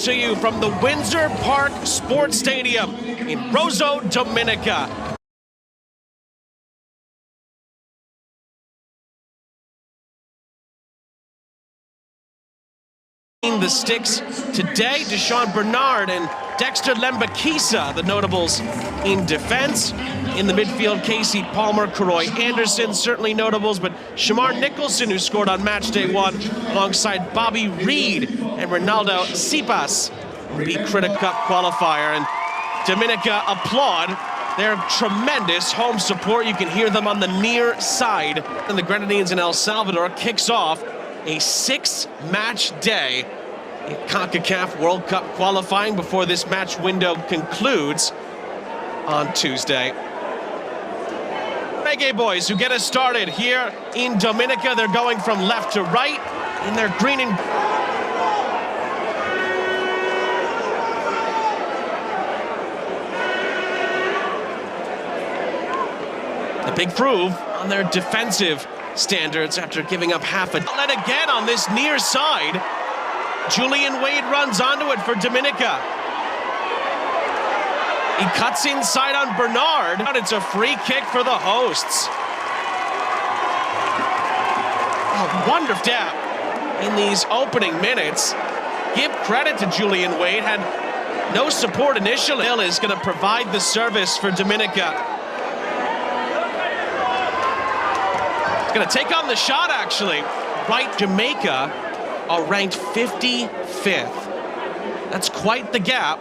to you from the Windsor Park Sports Stadium in Roseau, Dominica. The sticks today, Deshaun Bernard and Dexter Lembakisa, the notables in defense. In the midfield, Casey Palmer, Karoy Anderson, certainly notables, but Shamar Nicholson, who scored on match day 1, alongside Bobby Reed and Ronaldo Sipas, beat Critic Cup qualifier. And Dominica applaud their tremendous home support. You can hear them on the near side. And the Grenadines in El Salvador kicks off a 6-match day in CONCACAF World Cup qualifying before this match window concludes on Tuesday. Reggae Boys who get us started here in Dominica. They're going from left to right in their green and... The big prove on their defensive standards after giving up half a... Outlet again on this near side. Julian Wade runs onto it for Dominica. He cuts inside on Bernard. It's a free kick for the hosts. A wonderful step in these opening minutes. Give credit to Julian Wade. Had no support initially. Hill is going to provide the service for Dominica. Going to take on the shot, actually. Right, Jamaica are ranked 55th. That's quite the gap.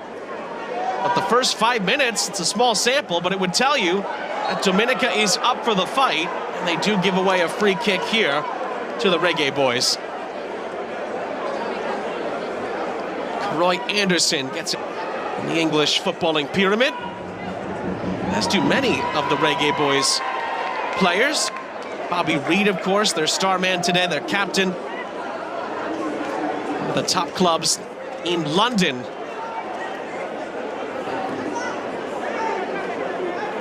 But the first 5 minutes, it's a small sample, but it would tell you that Dominica is up for the fight, and they do give away a free kick here to the Reggae Boys. Karoy Anderson gets it in the English footballing pyramid, as do many of the Reggae Boys players. Bobby Reed, of course, their star man today, their captain. One of the top clubs in London.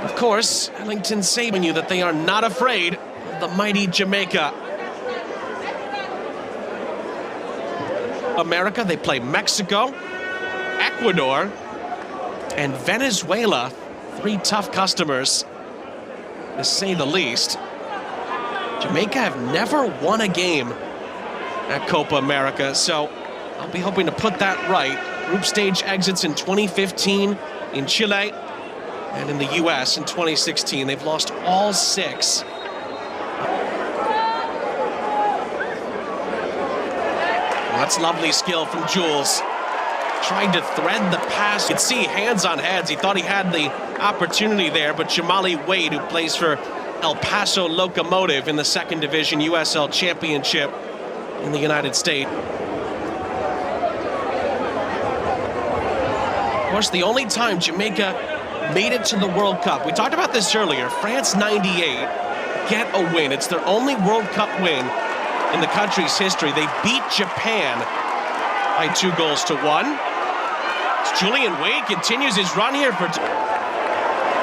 Of course, Ellington saving you that they are not afraid of the mighty Jamaica. America, they play Mexico, Ecuador, and Venezuela. 3 tough customers, to say the least. Jamaica have never won a game at Copa America, so I'll be hoping to put that right. Group stage exits in 2015 in Chile and in the US in 2016. They've lost all 6. Well, that's lovely skill from Jules. Trying to thread the pass. You can see hands on heads. He thought he had the opportunity there, but Jamali Wade, who plays for El Paso Locomotive in the 2nd Division USL Championship in the United States. Of course, the only time Jamaica made it to the World Cup, we talked about this earlier, France 98, get a win. It's their only World Cup win in the country's history. They beat Japan by 2-1. Julian Wade continues his run here for...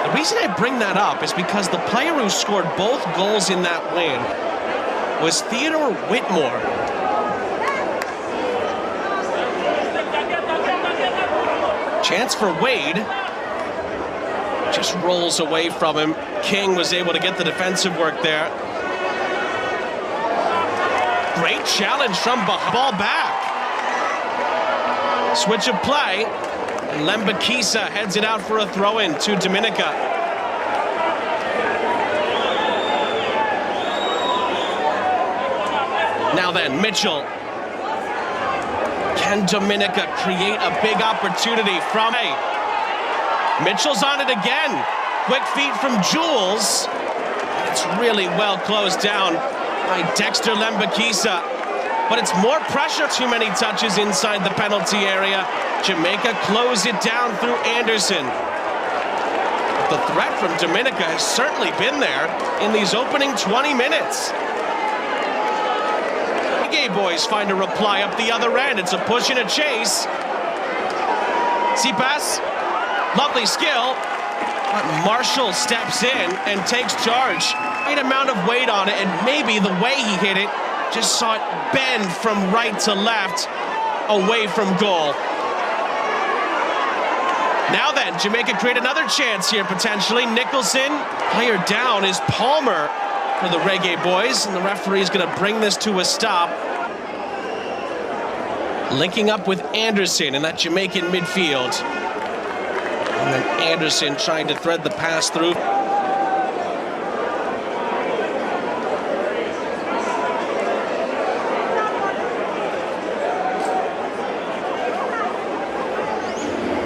The reason I bring that up is because the player who scored both goals in that win was Theodore Whitmore. Chance for Wade. Just rolls away from him. King was able to get the defensive work there. Great challenge from ball back. Switch of play. And Lembakisa heads it out for a throw-in to Dominica. Now then, Mitchell. Can Dominica create a big opportunity from... Mitchell's on it again. Quick feet from Jules. It's really well closed down by Dexter Lembakisa. But it's more pressure. Too many touches inside the penalty area. Jamaica close it down through Anderson. The threat from Dominica has certainly been there in these opening 20 minutes. The Gay Boys find a reply up the other end. It's a push and a chase. Sipas, lovely skill. But Marshall steps in and takes charge. Great amount of weight on it, and maybe the way he hit it, just saw it bend from right to left, away from goal. Now then, Jamaica create another chance here, potentially. Nicholson, player down is Palmer for the Reggae Boys, and the referee is going to bring this to a stop. Linking up with Anderson in that Jamaican midfield. And then Anderson trying to thread the pass through.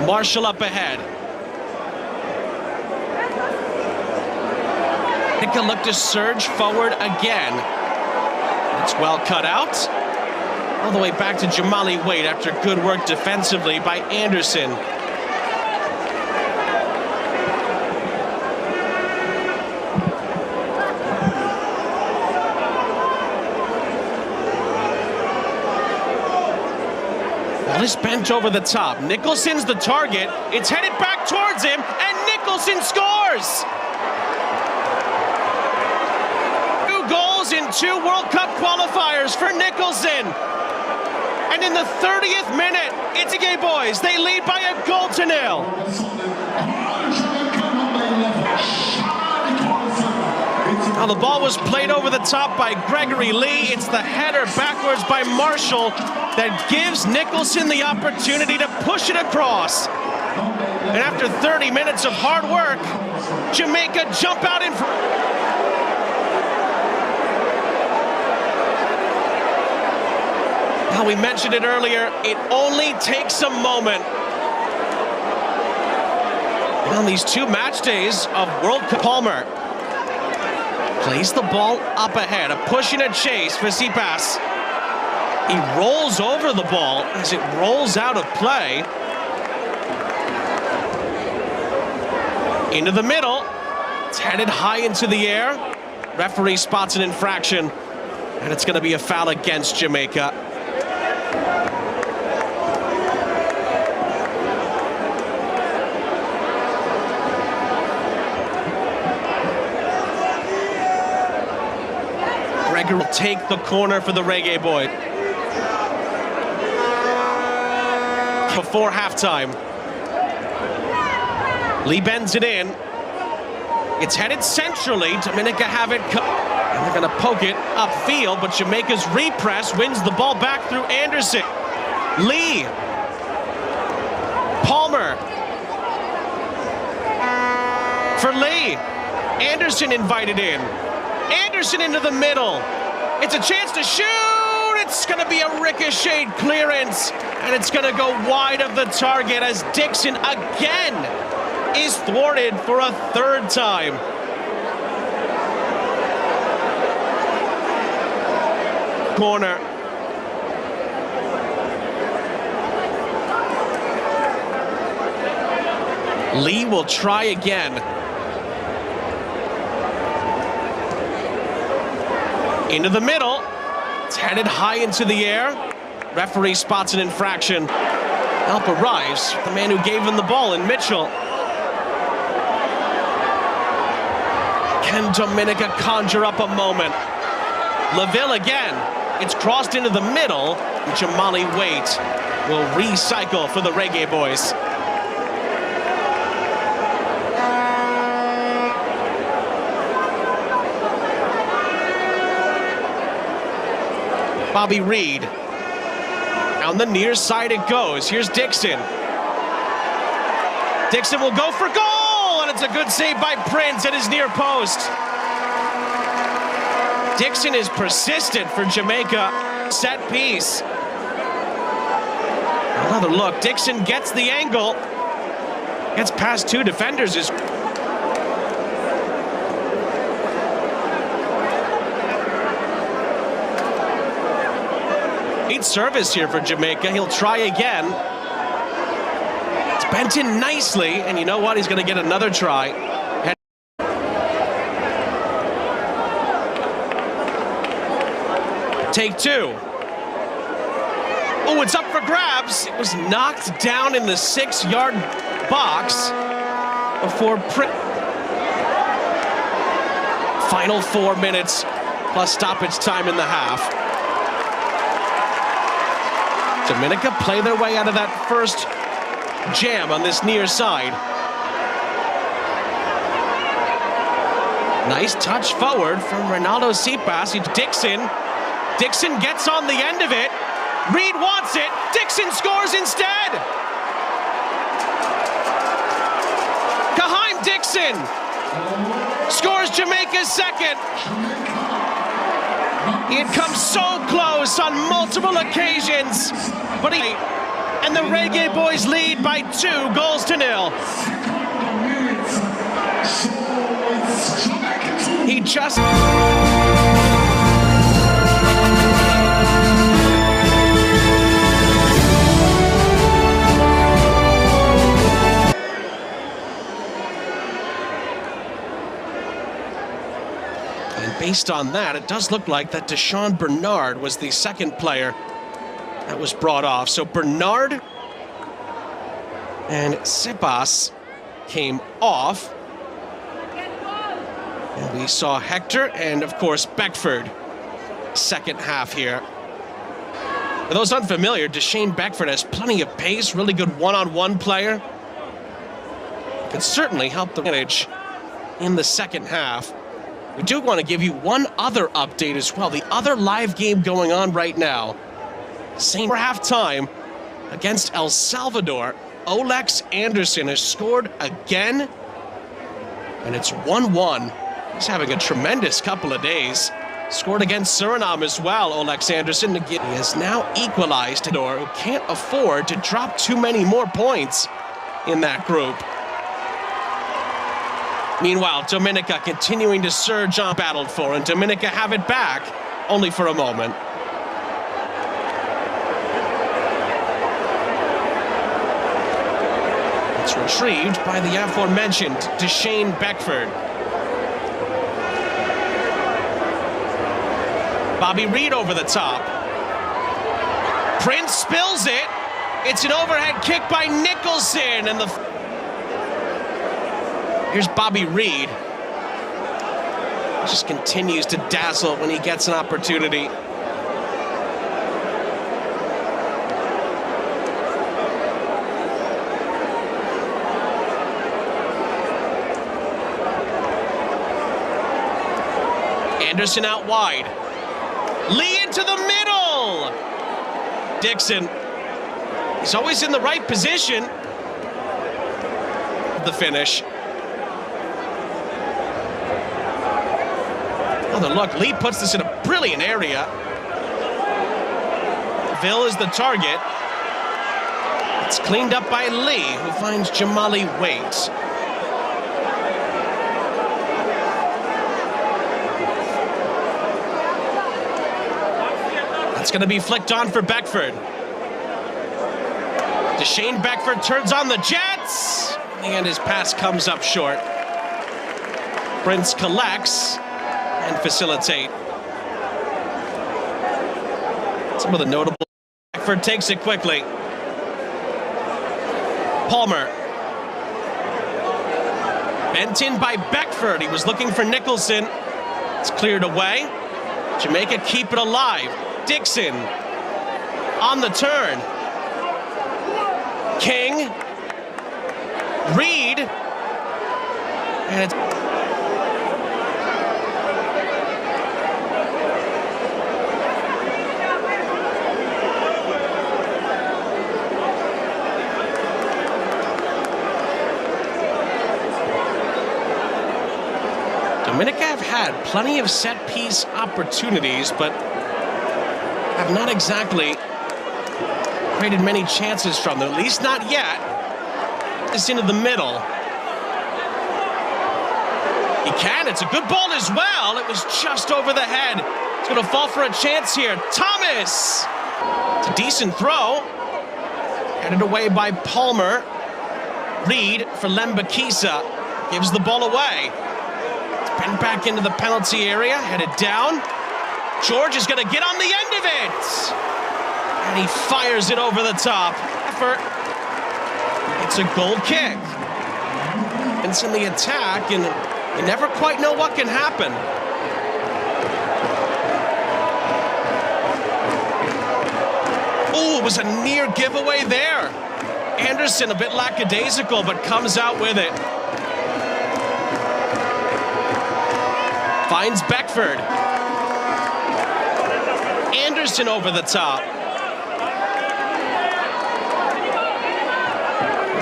Marshall up ahead. Jamaica look to surge forward again. It's well cut out. All the way back to Jamali Wade after good work defensively by Anderson. Ball is bent over the top. Nicholson's the target. It's headed back towards him, and Nicholson scores! 2 goals in 2 World Cup qualifiers for Nicholson. And in the 30th minute, it's the Reggae Boys. They lead by a 1-0. Now the ball was played over the top by Gregory Lee. It's the header backwards by Marshall that gives Nicholson the opportunity to push it across. And after 30 minutes of hard work, Jamaica jump out in front. Now, we mentioned it earlier, it only takes a moment. And on these 2 match days of World Cup, Palmer plays the ball up ahead, a push and a chase for Sipas. He rolls over the ball as it rolls out of play. Into the middle, it's headed high into the air. Referee spots an infraction, and it's gonna be a foul against Jamaica. Will take the corner for the Reggae Boy. Before halftime. Lee bends it in. It's headed centrally. Dominica have it. And they're going to poke it upfield, but Jamaica's repress wins the ball back through Anderson. Lee. Palmer. For Lee. Anderson invited in. Anderson into the middle. It's a chance to shoot. It's going to be a ricocheted clearance, and it's going to go wide of the target as Dixon again is thwarted for a 3rd time. Corner. Lee will try again. Into the middle. It's headed high into the air. Referee spots an infraction. Help arrives. The man who gave him the ball in Mitchell. Can Dominica conjure up a moment? LaVille again. It's crossed into the middle. Jamali Wade will recycle for the Reggae Boys. Bobby Reed. On the near side it goes. Here's Dixon. Dixon will go for goal, and it's a good save by Prince at his near post. Dixon is persistent for Jamaica. Set piece. Another look. Dixon gets the angle. Gets past 2 defenders. Great service here for Jamaica. He'll try again. It's bent in nicely, and you know what? He's going to get another try. Take 2. Oh, it's up for grabs. It was knocked down in the 6-yard box before final 4 minutes plus stoppage time in the half. Dominica play their way out of that first jam on this near side. Nice touch forward from Ronaldo Sipas. Dixon. Dixon gets on the end of it. Reed wants it. Dixon scores instead. Kaheim Dixon scores Jamaica's second. He had come so close on multiple occasions, but and the Reggae Boys lead by 2-0. He just... And based on that, it does look like that Deshaun Bernard was the second player that was brought off. So Bernard and Sipas came off. And we saw Hector and, of course, Beckford second half here. For those unfamiliar, Deshane Beckford has plenty of pace, really good one-on-one player. Could certainly help the advantage in the second half. We do want to give you one other update as well. The other live game going on right now. Same for halftime against El Salvador. Olex Anderson has scored again, and it's 1-1. He's having a tremendous couple of days. Scored against Suriname as well, Olex Anderson. He has now equalized, who can't afford to drop too many more points in that group. Meanwhile, Dominica continuing to surge on, battled for, and Dominica have it back, only for a moment. It's retrieved by the aforementioned Deshane Beckford. Bobby Reed over the top. Prince spills it. It's an overhead kick by Nicholson, and here's Bobby Reed. Just continues to dazzle when he gets an opportunity. Anderson out wide. Lee into the middle. Dixon. He's always in the right position. The finish. Another look. Lee puts this in a brilliant area. Ville is the target. It's cleaned up by Lee, who finds Jamali Waits. It's going to be flicked on for Beckford. Deshane Beckford turns on the Jets, and his pass comes up short. Prince collects and facilitate. Some of the notable. Beckford takes it quickly. Palmer. Bent in by Beckford. He was looking for Nicholson. It's cleared away. Jamaica keep it alive. Dixon on the turn. King. Reed. And it's... Dominica have had plenty of set-piece opportunities, but have not exactly created many chances from them, at least not yet. It's into the middle. He can, it's a good ball as well. It was just over the head. It's gonna fall for a chance here. Thomas! It's a decent throw. Headed away by Palmer. Reed for Lembakisa. Gives the ball away. It's bent back into the penalty area, headed down. George is going to get on the end of it. And he fires it over the top. Effort. It's a goal kick. It's in the attack, and you never quite know what can happen. Oh, it was a near giveaway there. Anderson a bit lackadaisical, but comes out with it. Finds Beckford. Anderson over the top.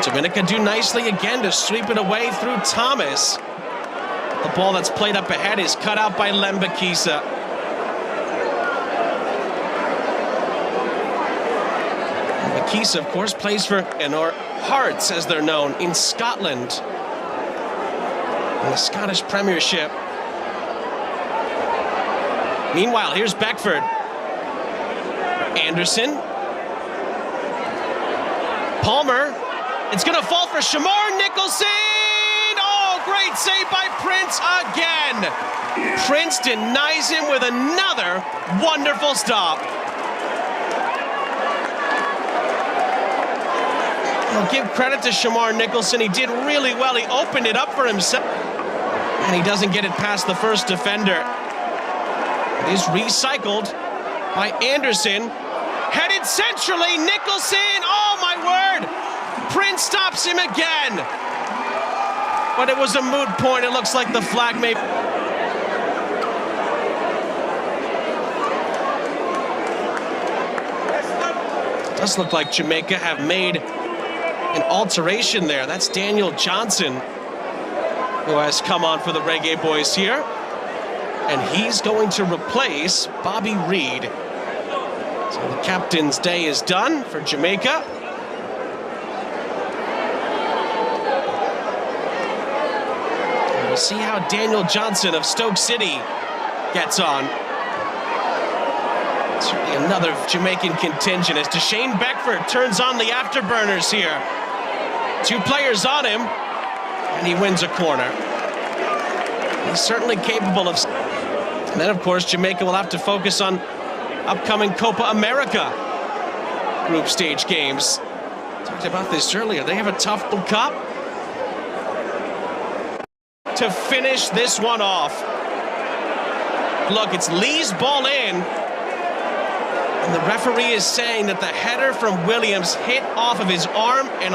Dominica do nicely again to sweep it away through Thomas. The ball that's played up ahead is cut out by Lembakisa. Lembakisa, of course, plays for Hearts, as they're known, in Scotland, in the Scottish Premiership. Meanwhile, here's Beckford. Anderson. Palmer. It's going to fall for Shamar Nicholson. Oh, great save by Prince again. Prince denies him with another wonderful stop. I'll give credit to Shamar Nicholson. He did really well. He opened it up for himself. And he doesn't get it past the first defender. It is recycled by Anderson. Headed centrally, Nicholson. Oh, my word. Prince stops him again. But it was a moot point. It looks like the flag may... It does look like Jamaica have made an alteration there. That's Daniel Johnson, who has come on for the Reggae Boys here. And he's going to replace Bobby Reed. So the captain's day is done for Jamaica. And we'll see how Daniel Johnson of Stoke City gets on. Certainly another Jamaican contingent as Deshane Beckford turns on the afterburners here. 2 players on him, and he wins a corner. He's certainly capable of... And then, of course, Jamaica will have to focus on upcoming Copa America group stage games. Talked about this earlier. They have a tough cup to finish this one off. Look, it's Lee's ball in. And the referee is saying that the header from Williams hit off of his arm and...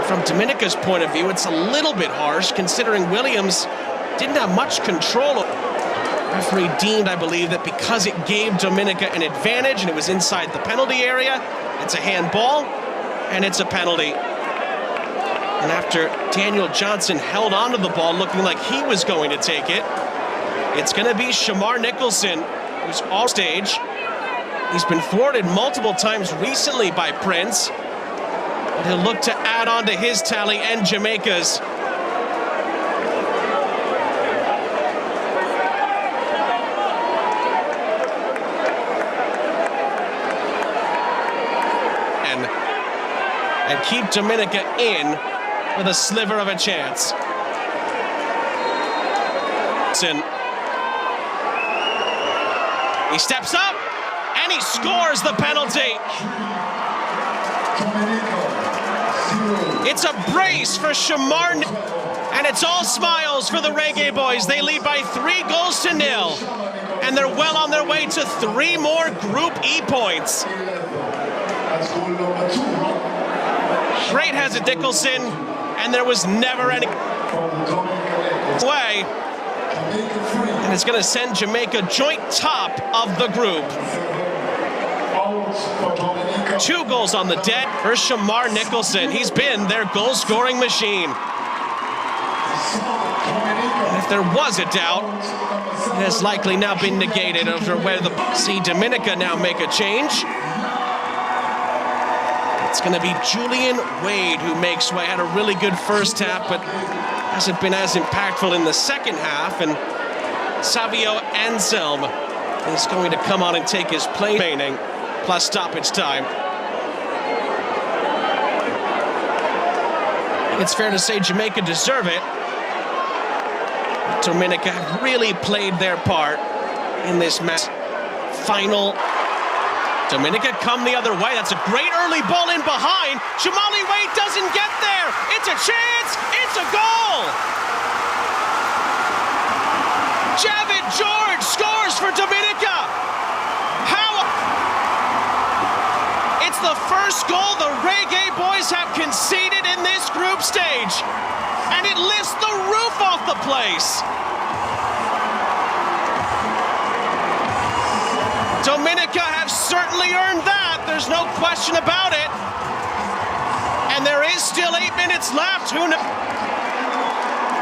From Dominica's point of view, it's a little bit harsh, considering Williams didn't have much control. The referee deemed, I believe, that because it gave Dominica an advantage and it was inside the penalty area, it's a handball and it's a penalty. And after Daniel Johnson held onto the ball looking like he was going to take it, it's going to be Shamar Nicholson, who's off stage. He's been thwarted multiple times recently by Prince. But he'll look to add on to his tally and Jamaica's. And keep Dominica in with a sliver of a chance. He steps up and he scores the penalty. It's a brace for Shamar, and it's all smiles for the Reggae Boys. They lead by 3-0, and they're well on their way to 3 more Group E points. Great has it, Nicholson, and there was never any way. And it's going to send Jamaica joint top of the group. 2 goals on the deck for Shamar Nicholson. He's been their goal-scoring machine. And if there was a doubt, it has likely now been negated over whether see Dominica now make a change. It's going to be Julian Wade who makes way. Had a really good first half, but hasn't been as impactful in the second half. And Savio Anselm is going to come on and take his place, plus stoppage time. It's fair to say Jamaica deserve it. Dominica have really played their part in this match. Final. Dominica come the other way. That's a great early ball in behind. Shamali Wade doesn't get there. It's a chance. It's a goal. Javid George scores for Dominica. How first goal the Reggae Boys have conceded in this group stage, and it lifts the roof off the place. Dominica have certainly earned that, there's no question about it. And there is still 8 minutes left. Who knows?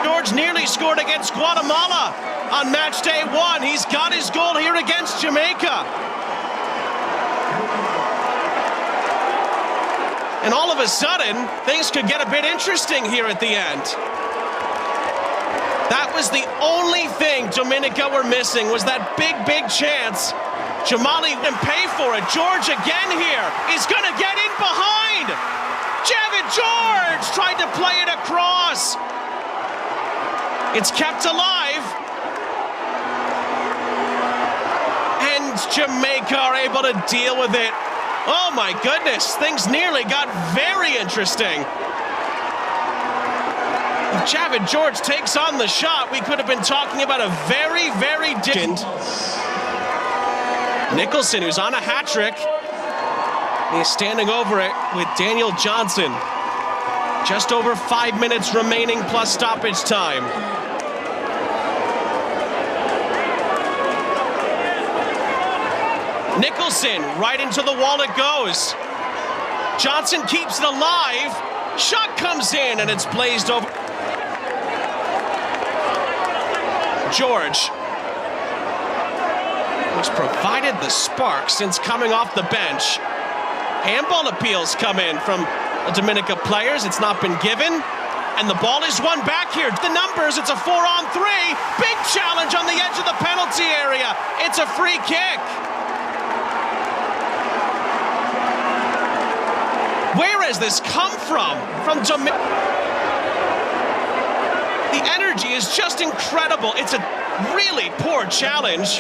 George nearly scored against Guatemala on match day 1. He's got his goal here against Jamaica. And all of a sudden, things could get a bit interesting here at the end. That was the only thing Dominica were missing, was that big, big chance. Jamali can pay for it. George again here. He's going to get in behind. George tried to play it across. It's kept alive. And Jamaica are able to deal with it. Oh my goodness, things nearly got very interesting. If Javid George takes on the shot, we could have been talking about a very, very different. Nicholson, who's on a hat trick. He's standing over it with Daniel Johnson. Just over 5 minutes remaining plus stoppage time. Nicholson, right into the wall it goes. Johnson keeps it alive. Shot comes in and it's blazed over. George, who's provided the spark since coming off the bench. Handball appeals come in from the Dominica players. It's not been given. And the ball is won back here. The numbers, it's a 4-on-3. Big challenge on the edge of the penalty area. It's a free kick. Where has this come from? From Dominica. The energy is just incredible. It's a really poor challenge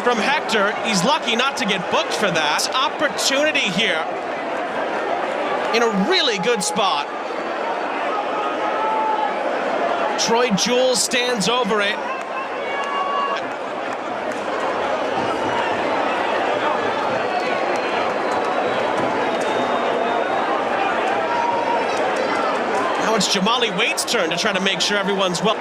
from Hector. He's lucky not to get booked for that. Opportunity here in a really good spot. Troy Jules stands over it. Now it's Jamali Waite's turn to try to make sure everyone's well.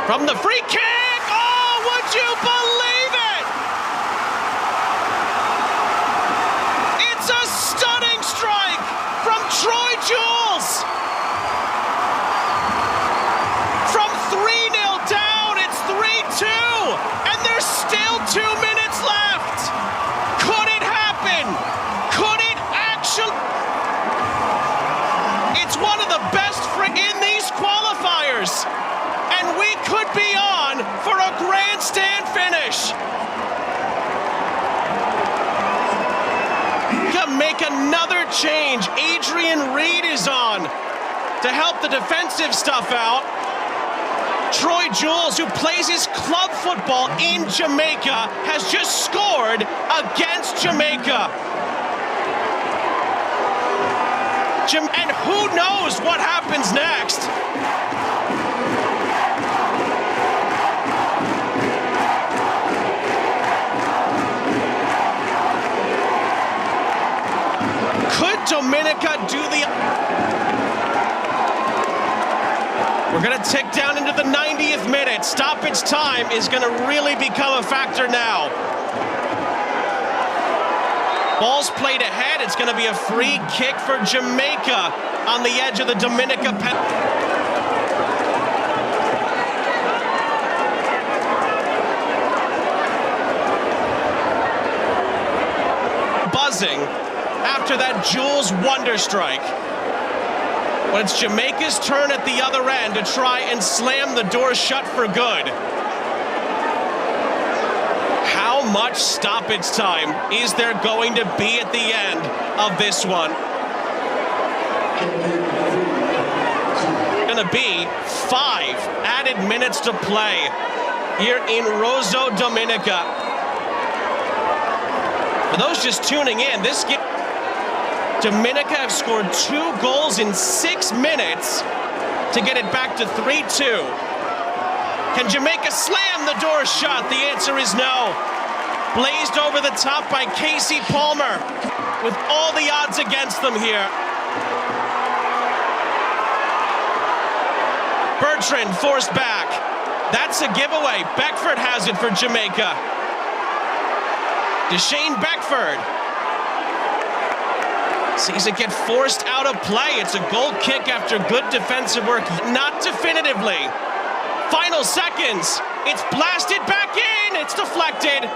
From the free kick, oh, would you believe it? It's a stunning strike from Troy Jules. From 3-0 down, it's 3-2, and there's still 2 minutes left. Could it happen? Could it actually? It's one of the best in these qualifiers. And we could be on for a grandstand finish. To make another change, Adrian Reed is on to help the defensive stuff out. Troy Jules, who plays his club football in Jamaica, has just scored against Jamaica. And who knows what happens next? Could Dominica do the... We're going to tick down into the 90th minute. Stoppage time is going to really become a factor now. Ball's played ahead. It's going to be a free kick for Jamaica on the edge of the Dominica penalty. Buzzing after that Jules wonder strike. But it's Jamaica's turn at the other end to try and slam the door shut for good. How much stoppage time is there going to be at the end of this one? Gonna be 5 added minutes to play here in Rosso, Dominica. For those just tuning in, this game, Dominica have scored 2 goals in 6 minutes to get it back to 3-2. Can Jamaica slam the door shut? The answer is no. Blazed over the top by Casey Palmer with all the odds against them here. Bertrand forced back. That's a giveaway. Beckford has it for Jamaica. Deshane Beckford sees it get forced out of play. It's a goal kick after good defensive work. Not definitively. Final seconds. It's blasted back in. It's deflected.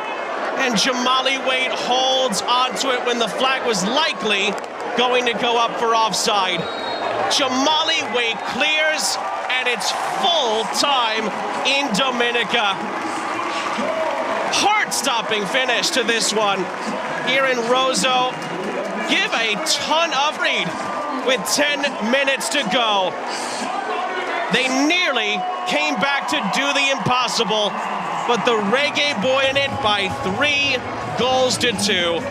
And Jamali Wade holds onto it when the flag was likely going to go up for offside. Jamali Wade clears, and it's full time in Dominica. Heart-stopping finish to this one. Here in Roseau, give a ton of read with 10 minutes to go. They nearly came back to do the impossible, but the Reggae Boy in it by 3 goals to 2.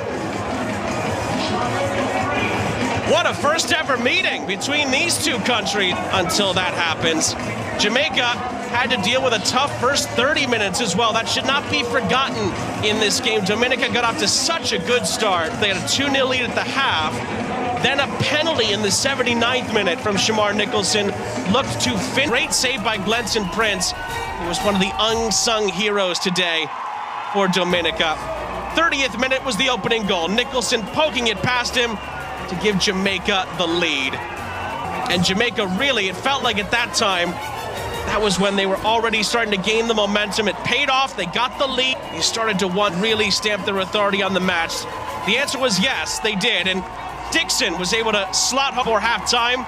What a first ever meeting between these two countries until that happens. Jamaica had to deal with a tough first 30 minutes as well. That should not be forgotten in this game. Dominica got off to such a good start. They had a 2-0 lead at the half. Then a penalty in the 79th minute from Shamar Nicholson looked to finish. Great save by Glenson Prince. He was one of the unsung heroes today for Dominica. 30th minute was the opening goal. Nicholson poking it past him to give Jamaica the lead. And Jamaica really, it felt like at that time, that was when they were already starting to gain the momentum. It paid off, they got the lead. They started to really stamp their authority on the match. The answer was yes, they did. And Dixon was able to slot home for halftime.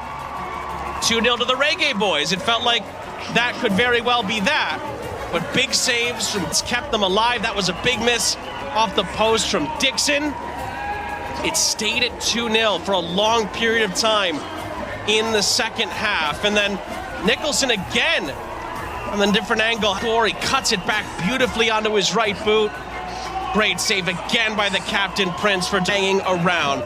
2-0 to the Reggae Boys. It felt like that could very well be that. But big saves kept them alive. That was a big miss off the post from Dixon. It stayed at 2-0 for a long period of time in the second half. And then Nicholson again from a different angle. He cuts it back beautifully onto his right boot. Great save again by the captain, Prince, for hanging around.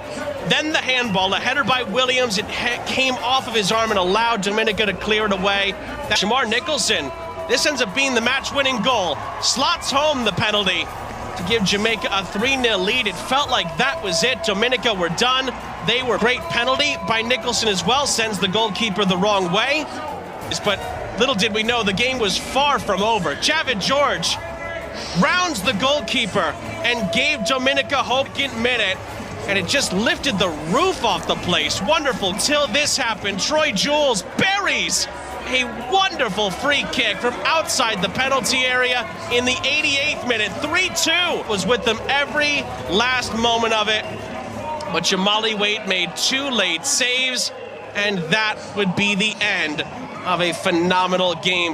Then the handball, a header by Williams. It came off of his arm and allowed Dominica to clear it away. Shamar Nicholson, this ends up being the match-winning goal. Slots home the penalty to give Jamaica a 3-0 lead. It felt like that was it. Dominica were done. They were great. Penalty by Nicholson as well sends the goalkeeper the wrong way. But little did we know the game was far from over. Javid George rounds the goalkeeper and gave Dominica hope in a minute. And it just lifted the roof off the place. Wonderful till this happened. Troy Jules buries a wonderful free kick from outside the penalty area in the 88th minute. 3-2 was with them every last moment of it. But Jamali Wade made 2 late saves, and that would be the end of a phenomenal game.